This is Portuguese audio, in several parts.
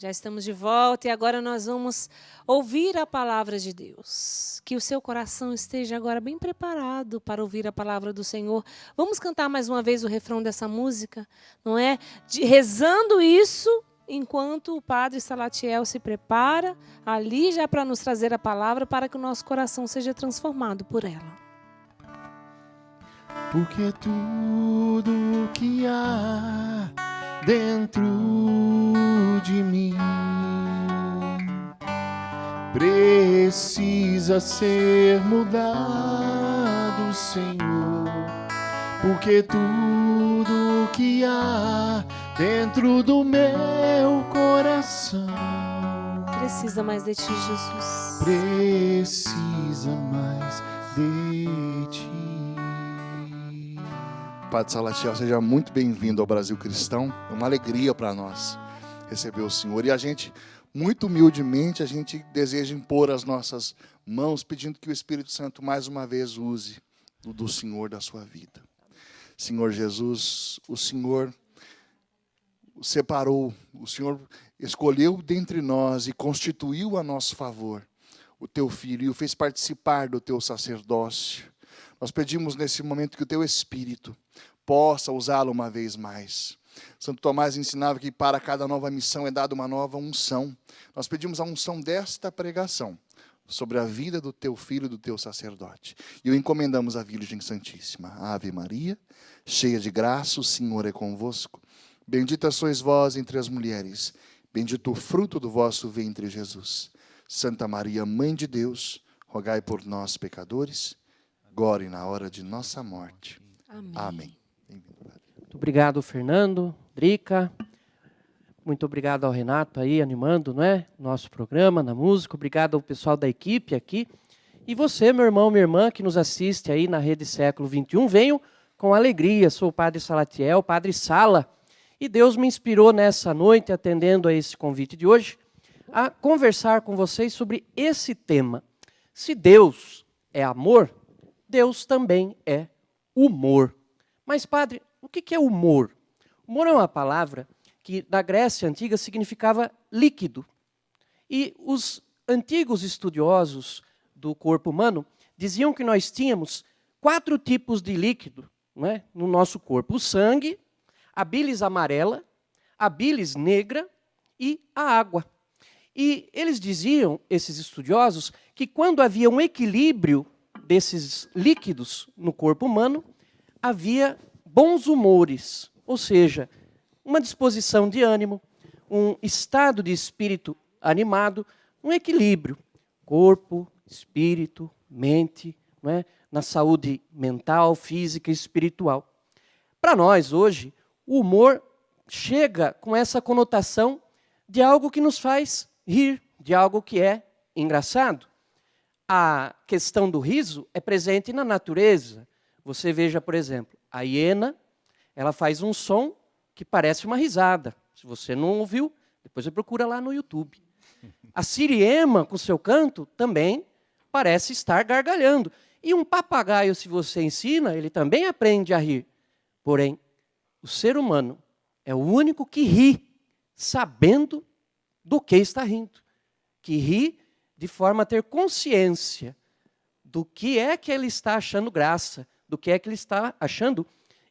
Já estamos de volta e agora nós vamos ouvir a palavra de Deus. Que o seu coração esteja agora bem preparado para ouvir a palavra do Senhor. Vamos cantar mais uma vez o refrão dessa música, não é? Rezando isso enquanto o Padre Salatiel se prepara ali já para nos trazer a palavra para que o nosso coração seja transformado por ela. Porque tudo que há dentro de mim precisa ser mudado, Senhor. Porque tudo que há dentro do meu coração precisa mais de ti, Jesus. Precisa mais de ti. Padre Salatiel, seja muito bem-vindo ao Brasil Cristão. É uma alegria para nós receber o Senhor. E a gente, muito humildemente, a gente deseja impor as nossas mãos, pedindo que o Espírito Santo mais uma vez use do Senhor da sua vida. Senhor Jesus, o Senhor o separou, o Senhor escolheu dentre nós e constituiu a nosso favor o teu Filho e o fez participar do teu sacerdócio. Nós pedimos nesse momento que o teu Espírito possa usá-lo uma vez mais. Santo Tomás ensinava que para cada nova missão é dada uma nova unção. Nós pedimos a unção desta pregação sobre a vida do teu Filho, do teu sacerdote. E o encomendamos à Virgem Santíssima. Ave Maria, cheia de graça, o Senhor é convosco. Bendita sois vós entre as mulheres, bendito o fruto do vosso ventre, Jesus. Santa Maria, Mãe de Deus, rogai por nós, pecadores, agora e na hora de nossa morte. Amém. Amém. Muito obrigado, Fernando, Drica. Muito obrigado ao Renato aí, animando, não é? Nosso programa, na música. Obrigado ao pessoal da equipe aqui. E você, meu irmão, minha irmã, que nos assiste aí na Rede Século XXI, venho com alegria. Sou o Padre Salatiel, Padre Sala. E Deus me inspirou nessa noite, atendendo a esse convite de hoje, a conversar com vocês sobre esse tema. Se Deus é amor, Deus também é humor. Mas, padre, o que é humor? Humor é uma palavra que, na Grécia Antiga, significava líquido. E os antigos estudiosos do corpo humano diziam que nós tínhamos 4 tipos de líquido, não é, no nosso corpo. O sangue, a bilis amarela, a bilis negra e a água. E eles diziam, esses estudiosos, que quando havia um equilíbrio desses líquidos no corpo humano, havia bons humores, ou seja, uma disposição de ânimo, um estado de espírito animado, um equilíbrio, corpo, espírito, mente, não é? Na saúde mental, física e espiritual. Para nós, hoje, o humor chega com essa conotação de algo que nos faz rir, de algo que é engraçado. A questão do riso é presente na natureza. Você veja, por exemplo, a hiena, ela faz um som que parece uma risada. Se você não ouviu, depois você procura lá no YouTube. A siriema, com seu canto, também parece estar gargalhando. E um papagaio, se você ensina, ele também aprende a rir. Porém, o ser humano é o único que ri, sabendo do que está rindo. Que ri de forma a ter consciência do que é que ele está achando graça, do que é que ele está achando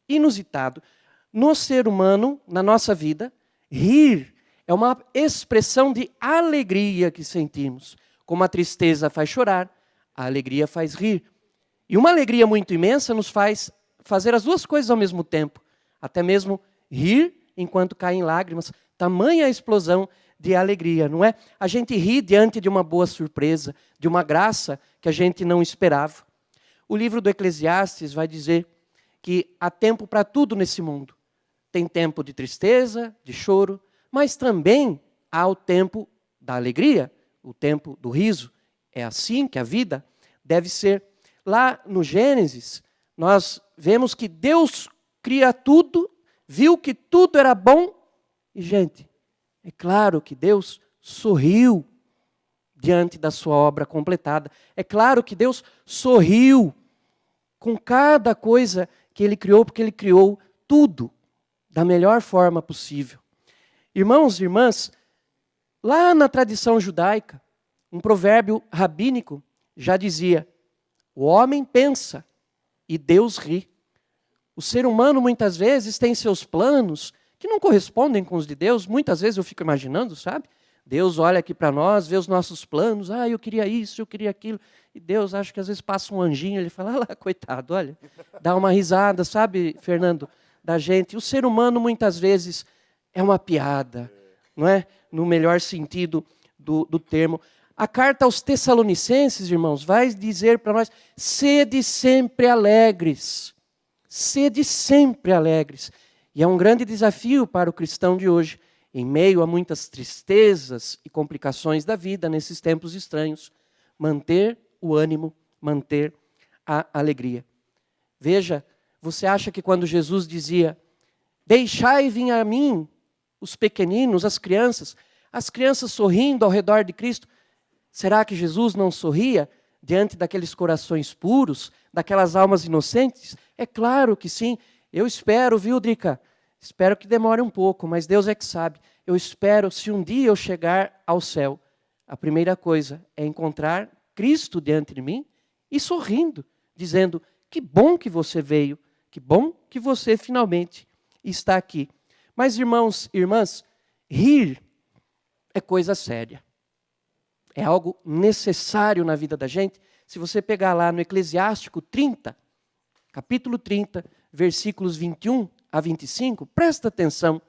inusitado. No ser humano, na nossa vida, rir é uma expressão de alegria que sentimos. Como a tristeza faz chorar, a alegria faz rir. E uma alegria muito imensa nos faz fazer as duas coisas ao mesmo tempo. Até mesmo rir enquanto caem lágrimas. Tamanha a explosão de alegria, não é? A gente ri diante de uma boa surpresa, de uma graça que a gente não esperava. O livro do Eclesiastes vai dizer que há tempo para tudo nesse mundo. Tem tempo de tristeza, de choro, mas também há o tempo da alegria, o tempo do riso. É assim que a vida deve ser. Lá no Gênesis, nós vemos que Deus cria tudo, viu que tudo era bom, e, gente, é claro que Deus sorriu diante da sua obra completada. É claro que Deus sorriu com cada coisa que Ele criou, porque Ele criou tudo da melhor forma possível. Irmãos e irmãs, Lá na tradição judaica, um provérbio rabínico já dizia: o homem pensa e Deus ri. O ser humano muitas vezes tem seus planos que não correspondem com os de Deus. Muitas vezes eu fico imaginando, sabe? Deus olha aqui para nós, vê os nossos planos. Ah, eu queria isso, eu queria aquilo. E Deus, acho que às vezes passa um anjinho, ele fala: ah lá, coitado, olha. Dá uma risada, sabe, Fernando, da gente. O ser humano muitas vezes é uma piada, não é? No melhor sentido do termo. A carta aos Tessalonicenses, irmãos, vai dizer para nós: sede sempre alegres. Sede sempre alegres. E é um grande desafio para o cristão de hoje, em meio a muitas tristezas e complicações da vida, nesses tempos estranhos, manter o ânimo, manter a alegria. Veja, você acha que quando Jesus dizia: deixai vir a mim os pequeninos, as crianças sorrindo ao redor de Cristo, será que Jesus não sorria diante daqueles corações puros, daquelas almas inocentes? É claro que sim. Eu espero, viu, Drica? Espero que demore um pouco, mas Deus é que sabe. Eu espero, se um dia eu chegar ao céu, a primeira coisa é encontrar Cristo diante de mim e sorrindo, dizendo: que bom que você veio, que bom que você finalmente está aqui. Mas, irmãos e irmãs, rir é coisa séria. É algo necessário na vida da gente. Se você pegar lá no Eclesiástico 30, capítulo 30, versículos 21 a 25, presta atenção.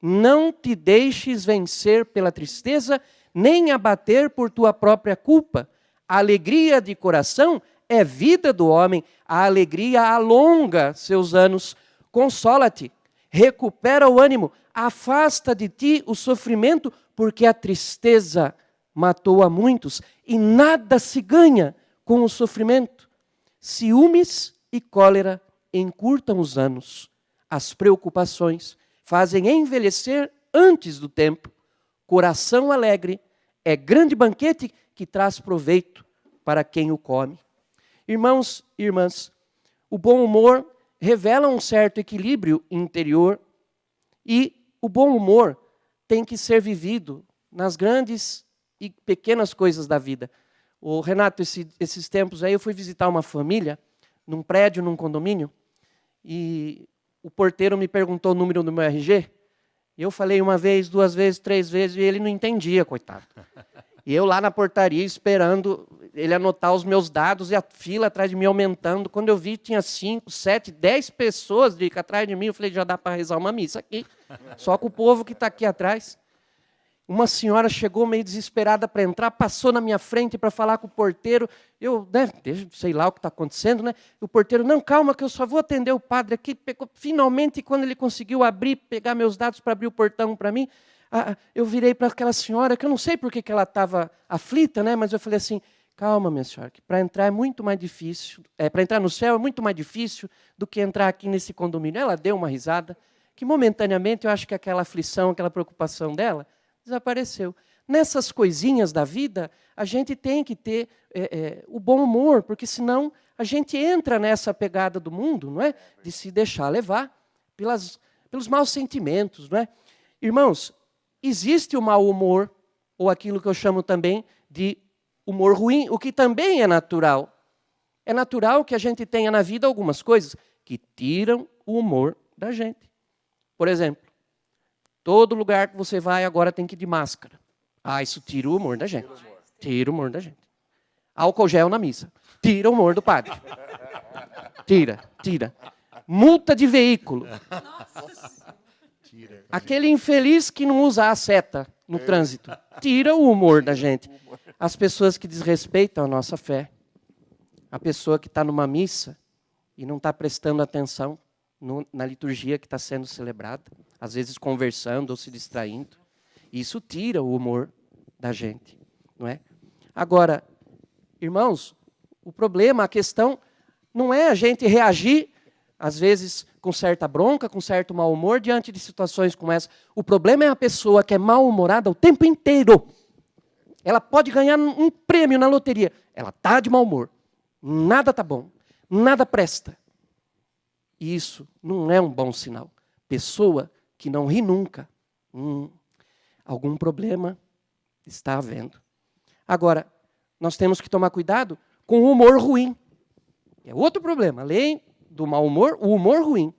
Não te deixes vencer pela tristeza, nem abater por tua própria culpa. A alegria de coração é vida do homem, a alegria alonga seus anos. Consola-te, recupera o ânimo, afasta de ti o sofrimento, porque a tristeza matou a muitos e nada se ganha com o sofrimento. Ciúmes e cólera encurtam os anos. As preocupações fazem envelhecer antes do tempo. Coração alegre é grande banquete que traz proveito para quem o come. Irmãos e irmãs, o bom humor revela um certo equilíbrio interior e o bom humor tem que ser vivido nas grandes e pequenas coisas da vida. O Renato, esses tempos aí, eu fui visitar uma família num prédio, num condomínio, e o porteiro me perguntou o número do meu RG. Eu falei uma vez, duas vezes, três vezes, e ele não entendia, coitado. E eu lá na portaria esperando ele anotar os meus dados e a fila atrás de mim aumentando. Quando eu vi, tinha 5, 7, 10 pessoas atrás de mim. Eu falei: já dá para rezar uma missa aqui. Só com o povo que está aqui atrás. Uma senhora chegou meio desesperada para entrar, passou na minha frente para falar com o porteiro. Eu, sei lá o que está acontecendo, né? O porteiro: não, calma, que eu só vou atender o padre aqui. Pegou, finalmente, quando ele conseguiu pegar meus dados para abrir o portão para mim, eu virei para aquela senhora, que eu não sei por que ela estava aflita, né? Mas eu falei assim: calma, minha senhora, que para entrar é muito mais difícil, para entrar no céu é muito mais difícil do que entrar aqui nesse condomínio. Ela deu uma risada, que momentaneamente eu acho que aquela aflição, aquela preocupação dela desapareceu. Nessas coisinhas da vida, a gente tem que ter o bom humor, porque senão a gente entra nessa pegada do mundo, não é? De se deixar levar pelos maus sentimentos, não é? Irmãos, existe o mau humor, ou aquilo que eu chamo também de humor ruim, o que também é natural. É natural que a gente tenha na vida algumas coisas que tiram o humor da gente. Por exemplo, todo lugar que você vai agora tem que ir de máscara. Isso tira o humor da gente. Tira o humor da gente. Álcool gel na missa. Tira o humor do padre. Tira. Multa de veículo. Aquele infeliz que não usa a seta no trânsito. Tira o humor da gente. As pessoas que desrespeitam a nossa fé. A pessoa que está numa missa e não está prestando atenção na liturgia que está sendo celebrada. Às vezes conversando ou se distraindo. Isso tira o humor da gente, não é? Agora, irmãos, o problema, a questão, não é a gente reagir, às vezes, com certa bronca, com certo mau humor, diante de situações como essa. O problema é a pessoa que é mal-humorada o tempo inteiro. Ela pode ganhar um prêmio na loteria. Ela está de mau humor. Nada está bom. Nada presta. Isso não é um bom sinal. Pessoa que não ri nunca. algum problema está havendo. Agora, nós temos que tomar cuidado com o humor ruim. É outro problema. Além do mau humor, o humor ruim.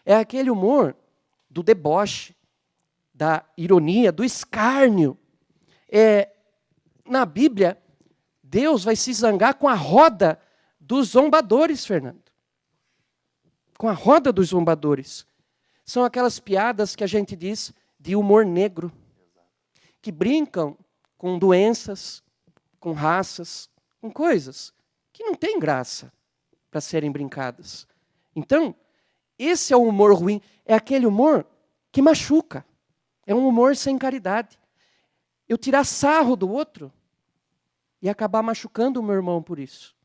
É aquele humor do deboche, da ironia, do escárnio. Na Bíblia, Deus vai se zangar com a roda dos zombadores, Fernando. Com a roda dos zombadores. São aquelas piadas que a gente diz de humor negro, que brincam com doenças, com raças, com coisas que não têm graça para serem brincadas. Então, esse é o humor ruim, é aquele humor que machuca. É um humor sem caridade. Eu tirar sarro do outro e acabar machucando o meu irmão por isso.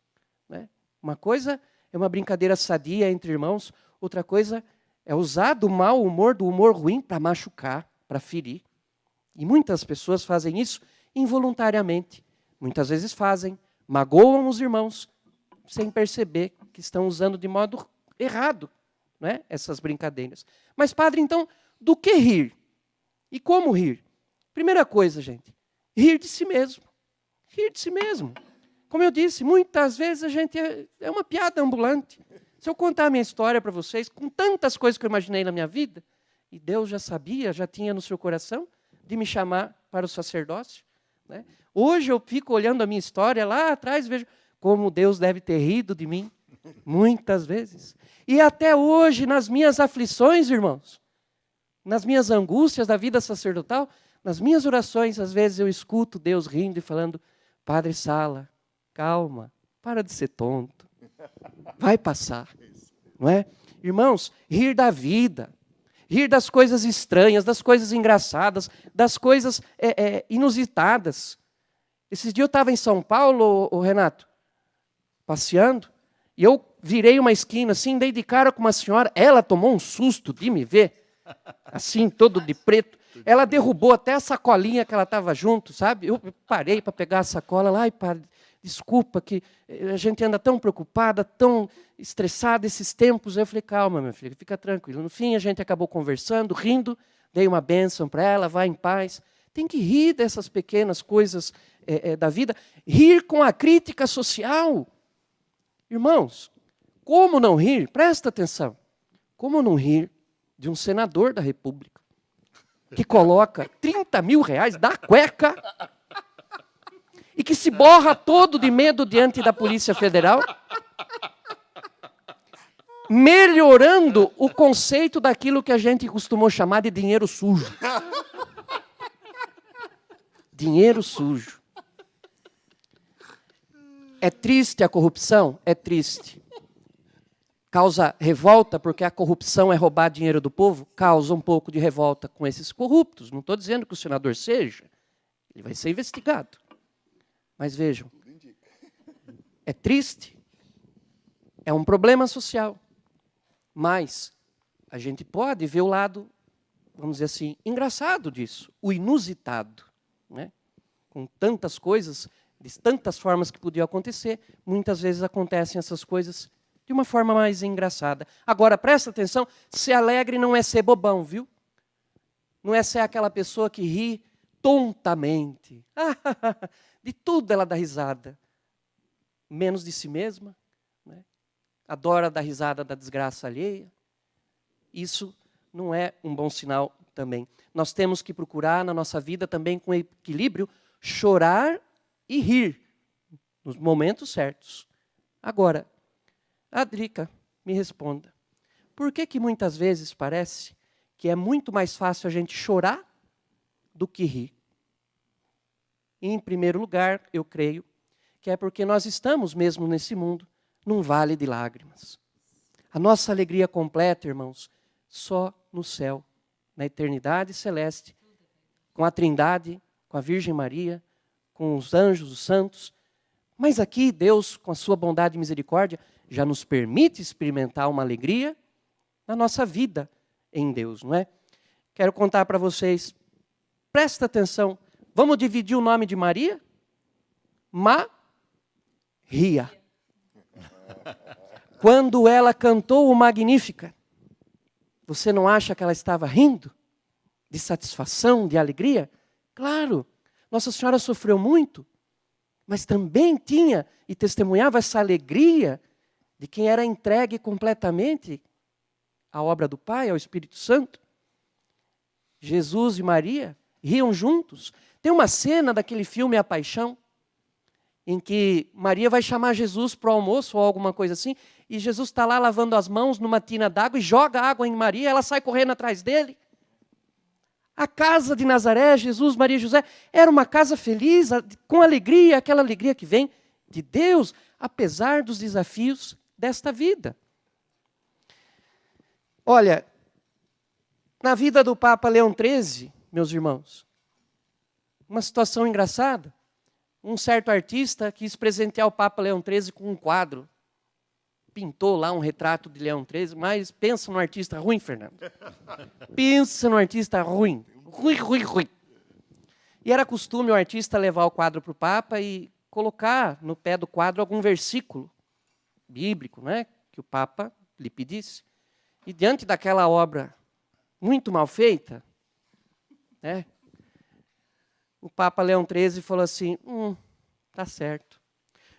Né? Uma coisa é uma brincadeira sadia entre irmãos, outra coisa é usar do mau humor, do humor ruim, para machucar, para ferir. E muitas pessoas fazem isso involuntariamente. Muitas vezes fazem, magoam os irmãos, sem perceber que estão usando de modo errado, né, essas brincadeiras. Mas, padre, então, do que rir? E como rir? Primeira coisa, gente, rir de si mesmo. Rir de si mesmo. Como eu disse, muitas vezes a gente é uma piada ambulante. Se eu contar a minha história para vocês, com tantas coisas que eu imaginei na minha vida, e Deus já sabia, já tinha no seu coração, de me chamar para o sacerdócio. Né? Hoje eu fico olhando a minha história lá atrás e vejo como Deus deve ter rido de mim, muitas vezes. E até hoje, nas minhas aflições, irmãos, nas minhas angústias da vida sacerdotal, nas minhas orações, às vezes eu escuto Deus rindo e falando, Padre Sala, calma, para de ser tonto, vai passar. Não é? Irmãos, rir da vida, rir das coisas estranhas, das coisas engraçadas, das coisas inusitadas. Esses dias eu estava em São Paulo, Renato, passeando, e eu virei uma esquina assim, dei de cara com uma senhora, ela tomou um susto de me ver, assim, todo de preto. Ela derrubou até a sacolinha que ela estava junto, sabe? Eu parei para pegar a sacola lá, ai, padre, desculpa que a gente anda tão preocupada, tão estressada esses tempos. Eu falei, calma, minha filha, fica tranquila. No fim, a gente acabou conversando, rindo, dei uma bênção para ela, vai em paz. Tem que rir dessas pequenas coisas da vida. Rir com a crítica social. Irmãos, como não rir? Presta atenção. Como não rir de um senador da República que coloca 30 mil reais da cueca e que se borra todo de medo diante da Polícia Federal, melhorando o conceito daquilo que a gente costumou chamar de dinheiro sujo. Dinheiro sujo. É triste a corrupção? É triste. Causa revolta porque a corrupção é roubar dinheiro do povo? Causa um pouco de revolta com esses corruptos. Não estou dizendo que o senador seja. Ele vai ser investigado. Mas vejam, é triste, é um problema social. Mas a gente pode ver o lado, vamos dizer assim, engraçado disso, o inusitado. Né? Com tantas coisas, de tantas formas que podiam acontecer, muitas vezes acontecem essas coisas de uma forma mais engraçada. Agora, presta atenção, ser alegre não é ser bobão, viu? Não é ser aquela pessoa que ri tontamente. De tudo ela dá risada. Menos de si mesma. Né? Adora dar risada da desgraça alheia. Isso não é um bom sinal também. Nós temos que procurar na nossa vida também com equilíbrio, chorar e rir nos momentos certos. Agora, Drica, me responda. Por que muitas vezes parece que é muito mais fácil a gente chorar do que rir? E, em primeiro lugar, eu creio que é porque nós estamos mesmo nesse mundo, num vale de lágrimas. A nossa alegria completa, irmãos, só no céu, na eternidade celeste, com a Trindade, com a Virgem Maria, com os anjos, os santos. Mas aqui, Deus, com a sua bondade e misericórdia, já nos permite experimentar uma alegria na nossa vida em Deus, não é? Quero contar para vocês, presta atenção, vamos dividir o nome de Maria? Maria. Quando ela cantou o Magnífica, você não acha que ela estava rindo? De satisfação, de alegria? Claro, Nossa Senhora sofreu muito, mas também tinha e testemunhava essa alegria de quem era entregue completamente à obra do Pai, ao Espírito Santo. Jesus e Maria riam juntos. Tem uma cena daquele filme A Paixão, em que Maria vai chamar Jesus para o almoço ou alguma coisa assim, e Jesus está lá lavando as mãos numa tina d'água e joga água em Maria, ela sai correndo atrás dele. A casa de Nazaré, Jesus, Maria e José, era uma casa feliz, com alegria, aquela alegria que vem de Deus, apesar dos desafios desta vida. Olha, na vida do Papa Leão XIII, meus irmãos, uma situação engraçada. Um certo artista quis presentear o Papa Leão XIII com um quadro. Pintou lá um retrato de Leão XIII, mas pensa num artista ruim, Fernando. Pensa num artista ruim. Ruim. E era costume o artista levar o quadro para o Papa e colocar no pé do quadro algum versículo bíblico, né, que o Papa lhe pedisse. E diante daquela obra muito mal feita, né, o Papa Leão XIII falou assim, tá certo.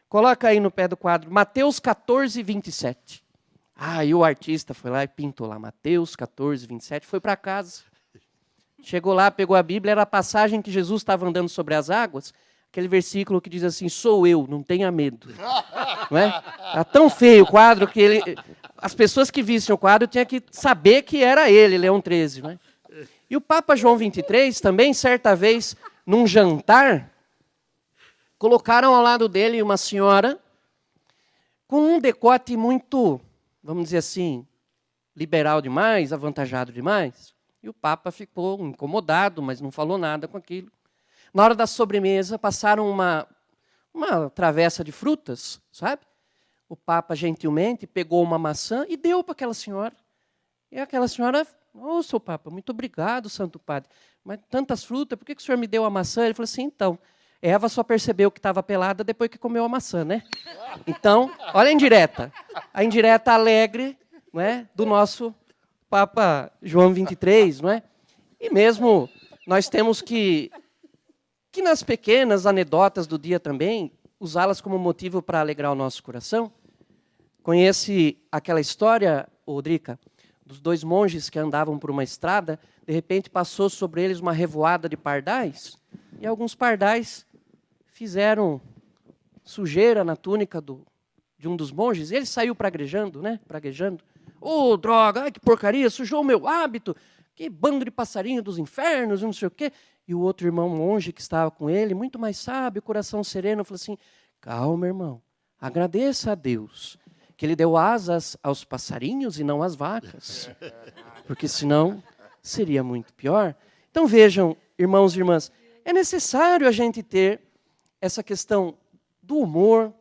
Coloca aí no pé do quadro, Mateus 14, 27. E o artista foi lá e pintou lá, Mateus 14, 27, foi para casa. Chegou lá, pegou a Bíblia, era a passagem que Jesus estava andando sobre as águas, aquele versículo que diz assim, sou eu, não tenha medo. Não é? Era tão feio o quadro que as pessoas que vissem o quadro tinham que saber que era ele, Leão XIII. Não é? E o Papa João XXIII também, certa vez, num jantar, colocaram ao lado dele uma senhora com um decote muito, vamos dizer assim, liberal demais, avantajado demais. E o Papa ficou incomodado, mas não falou nada com aquilo. Na hora da sobremesa, passaram uma travessa de frutas, sabe? O Papa, gentilmente, pegou uma maçã e deu para aquela senhora. E aquela senhora, seu Papa, muito obrigado, Santo Padre. Mas tantas frutas, por que o senhor me deu a maçã? Ele falou assim, então, Eva só percebeu que estava pelada depois que comeu a maçã, né? Então, olha a indireta. A indireta alegre, não é, do nosso Papa João XXIII, não é? E mesmo nós temos que nas pequenas anedotas do dia também, usá-las como motivo para alegrar o nosso coração. Conhece aquela história, Drica, dos dois monges que andavam por uma estrada, de repente passou sobre eles uma revoada de pardais, e alguns pardais fizeram sujeira na túnica de um dos monges, e ele saiu praguejando, né? Praguejando. Droga, ai, que porcaria, sujou o meu hábito, que bando de passarinho dos infernos, não sei o quê. E o outro irmão monge que estava com ele, muito mais sábio, coração sereno, falou assim, calma, irmão, agradeça a Deus que ele deu asas aos passarinhos e não às vacas, porque senão seria muito pior. Então vejam, irmãos e irmãs, é necessário a gente ter essa questão do humor,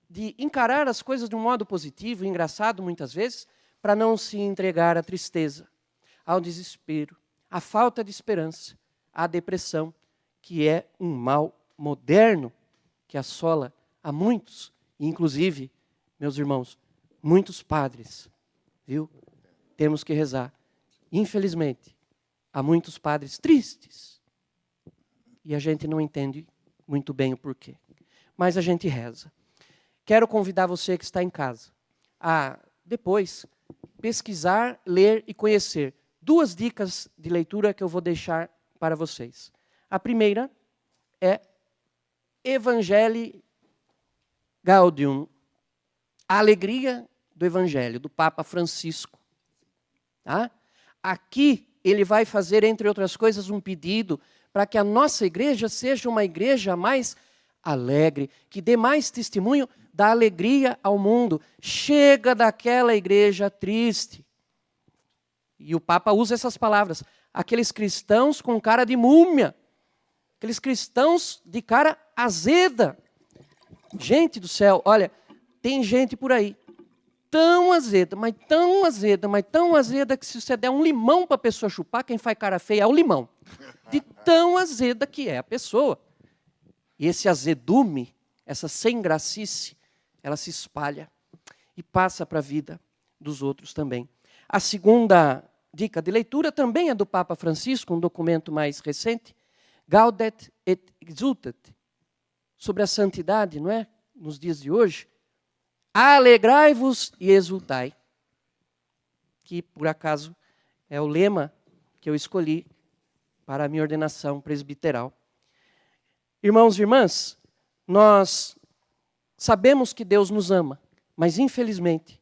de encarar as coisas de um modo positivo, engraçado muitas vezes, para não se entregar à tristeza, ao desespero, à falta de esperança, à depressão, que é um mal moderno que assola a muitos, inclusive, meus irmãos, muitos padres, viu? Temos que rezar. Infelizmente, há muitos padres tristes e a gente não entende muito bem o porquê. Mas a gente reza. Quero convidar você que está em casa a, depois, pesquisar, ler e conhecer 2 dicas de leitura que eu vou deixar para vocês. A primeira é Evangelii Gaudium, a alegria do Evangelho, do Papa Francisco. Tá? Aqui ele vai fazer, entre outras coisas, um pedido para que a nossa igreja seja uma igreja mais alegre, que dê mais testemunho da alegria ao mundo. Chega daquela igreja triste. E o Papa usa essas palavras. Aqueles cristãos com cara de múmia. Aqueles cristãos de cara azeda. Gente do céu, olha, tem gente por aí tão azeda, mas tão azeda, mas tão azeda que se você der um limão para a pessoa chupar, quem faz cara feia é o limão. De tão azeda que é a pessoa. E esse azedume, essa sem gracice, ela se espalha e passa para a vida dos outros também. A segunda dica de leitura também é do Papa Francisco, um documento mais recente, Gaudet et exultet, sobre a santidade, não é? Nos dias de hoje. Alegrai-vos e exultai. Que, por acaso, é o lema que eu escolhi para a minha ordenação presbiteral. Irmãos e irmãs, nós sabemos que Deus nos ama, mas infelizmente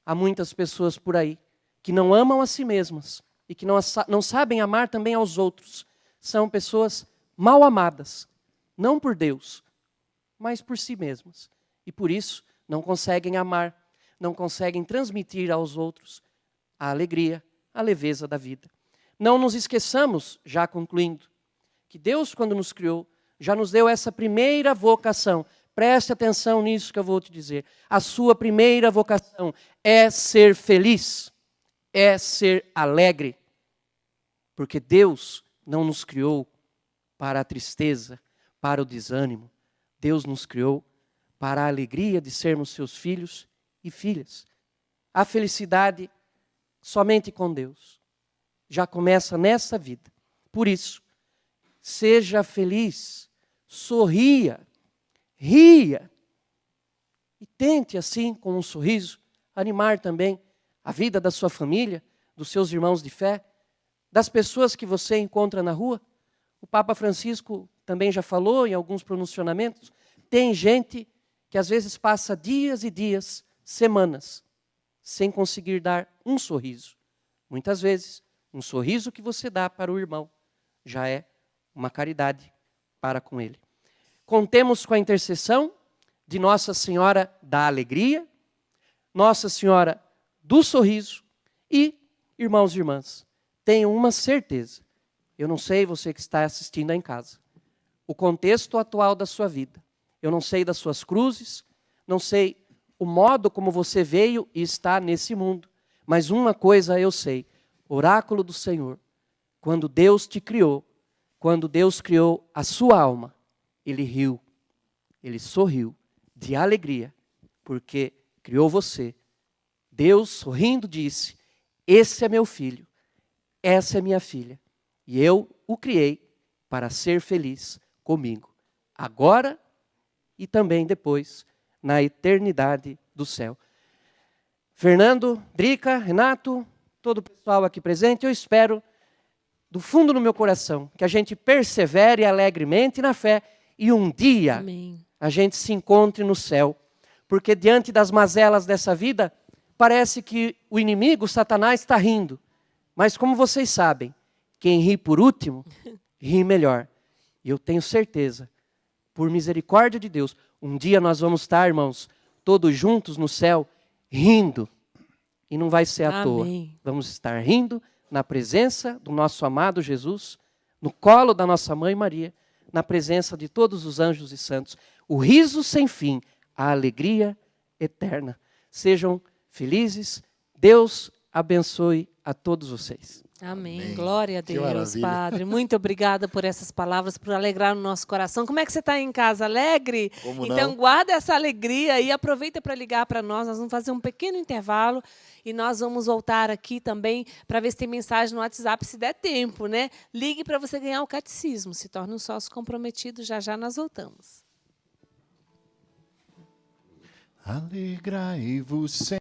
há muitas pessoas por aí que não amam a si mesmas e que não sabem amar também aos outros. São pessoas mal amadas, não por Deus, mas por si mesmas. E por isso não conseguem amar, não conseguem transmitir aos outros a alegria, a leveza da vida. Não nos esqueçamos, já concluindo, que Deus, quando nos criou, já nos deu essa primeira vocação. Preste atenção nisso que eu vou te dizer. A sua primeira vocação é ser feliz, é ser alegre. Porque Deus não nos criou para a tristeza, para o desânimo. Deus nos criou para a alegria de sermos seus filhos e filhas. A felicidade somente com Deus já começa nessa vida. Por isso, seja feliz, sorria, ria e tente assim, com um sorriso, animar também a vida da sua família, dos seus irmãos de fé, das pessoas que você encontra na rua. O Papa Francisco também já falou em alguns pronunciamentos. Tem gente que às vezes passa dias e dias, semanas, sem conseguir dar um sorriso. Muitas vezes, um sorriso que você dá para o irmão já é uma caridade para com ele. Contemos com a intercessão de Nossa Senhora da Alegria, Nossa Senhora do Sorriso e, irmãos e irmãs, tenham uma certeza. Eu não sei você que está assistindo aí em casa, o contexto atual da sua vida. Eu não sei das suas cruzes, não sei o modo como você veio e está nesse mundo. Mas uma coisa eu sei, oráculo do Senhor, quando Deus te criou, quando Deus criou a sua alma, Ele riu, Ele sorriu de alegria, porque criou você. Deus, sorrindo, disse, esse é meu filho, essa é minha filha, e eu o criei para ser feliz comigo, agora e também depois, na eternidade do céu. Fernando, Drica, Renato, todo o pessoal aqui presente, eu espero, do fundo do meu coração, que a gente persevere alegremente na fé e um dia Amém. A gente se encontre no céu. Porque diante das mazelas dessa vida, parece que o inimigo, Satanás, está rindo. Mas como vocês sabem, quem ri por último, ri melhor. E eu tenho certeza, por misericórdia de Deus, um dia nós vamos estar, irmãos, todos juntos no céu, rindo. E não vai ser à toa. Vamos estar rindo na presença do nosso amado Jesus, no colo da nossa mãe Maria, na presença de todos os anjos e santos. O riso sem fim, a alegria eterna. Sejam felizes. Deus abençoe a todos vocês. Amém. Amém. Glória a Que Deus, maravilha. Padre. Muito obrigada por essas palavras, por alegrar o nosso coração. Como é que você está em casa? Alegre? Como Então, não? guarda essa alegria e aproveita para ligar para nós. Nós vamos fazer um pequeno intervalo e nós vamos voltar aqui também para ver se tem mensagem no WhatsApp, se der tempo, né? Ligue para você ganhar o catecismo. Se torne um sócio comprometido. Já já nós voltamos. Alegrai-vos sempre.